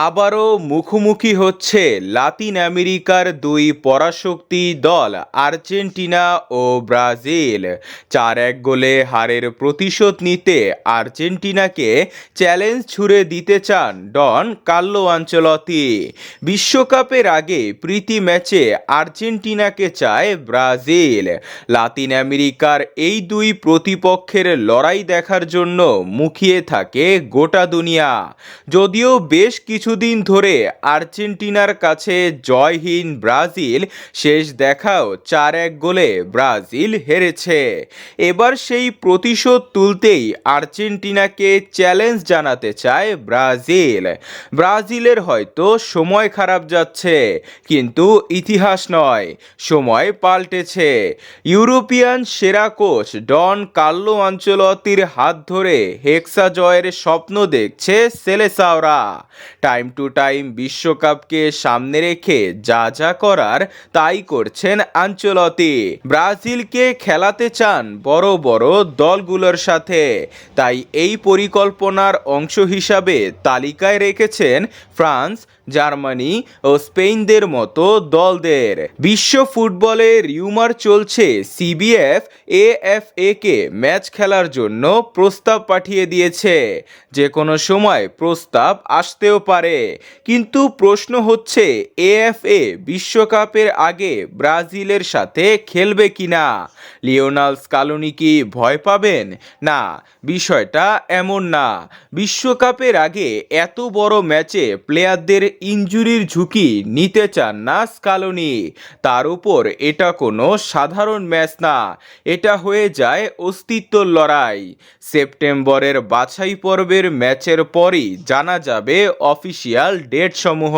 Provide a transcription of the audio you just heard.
আবারও মুখোমুখি হচ্ছে লাতিন আমেরিকার দুই পরাশক্তি দল আর্জেন্টিনা ও ব্রাজিল। 4-1 গোলে হারের প্রতিশোধ নিতে আর্জেন্টিনাকে চ্যালেঞ্জ ছুড়ে দিতে চান ডন কার্লো আনচেলত্তি। বিশ্বকাপের আগে প্রীতি ম্যাচে আর্জেন্টিনাকে চায় ব্রাজিল। লাতিন আমেরিকার এই দুই প্রতিপক্ষের লড়াই দেখার জন্য মুখিয়ে থাকে গোটা দুনিয়া। যদিও বেশ কিছুদিন ধরে আর্জেন্টিনার কাছে জয়হীন ব্রাজিল, শেষ দেখাও 4-1 গোলে ব্রাজিল হেরেছে। এবার সেই প্রতিশোধ তুলতেই আর্জেন্টিনাকে চ্যালেঞ্জ জানাতে চায় ব্রাজিল। ব্রাজিলের হয়তো সময় খারাপ যাচ্ছে, কিন্তু ইতিহাস নয়, সময় পাল্টেছে। ইউরোপিয়ান সেরা কোচ ডন কার্লো আনচেলত্তির হাত ধরে হেক্সা জয়ের স্বপ্ন দেখছে সেলেসাওরা। টাইম টু টাইম বিশ্বকাপকে সামনে রেখে যা যা করার তাই করছেন আনচেলত্তি। ব্রাজিলকে খেলাতে চান বড় বড় দলগুলোর সাথে, তাই এই পরিকল্পনার অংশ হিসাবে তালিকায় রেখেছেন ফ্রান্স, জার্মানি ও স্পেনদের মতো দলদের। বিশ্ব ফুটবলে রিউমার চলছে সিবিএফ এএফএ কে ম্যাচ খেলার জন্য প্রস্তাব পাঠিয়ে দিয়েছে। যে কোনো সময় প্রস্তাব আসতেও পারে, কিন্তু প্রশ্ন হচ্ছে এএফএ বিশ্বকাপের আগে ব্রাজিলের সাথে খেলবে কিনা। লিওনেল স্কালোনি কি ভয় পাবেন? না, বিষয়টা এমন না। বিশ্বকাপের আগে এত বড় ম্যাচে প্লেয়ারদের ইনজুরির ঝুঁকি নিতে চান না স্কালোনি। তার উপর এটা কোনো সাধারণ ম্যাচ না, এটা হয়ে যায় অস্তিত্বর লড়াই। সেপ্টেম্বরের বাছাই পর্বের ম্যাচের পরই জানা যাবে অফিসিয়াল ডেট সমূহ।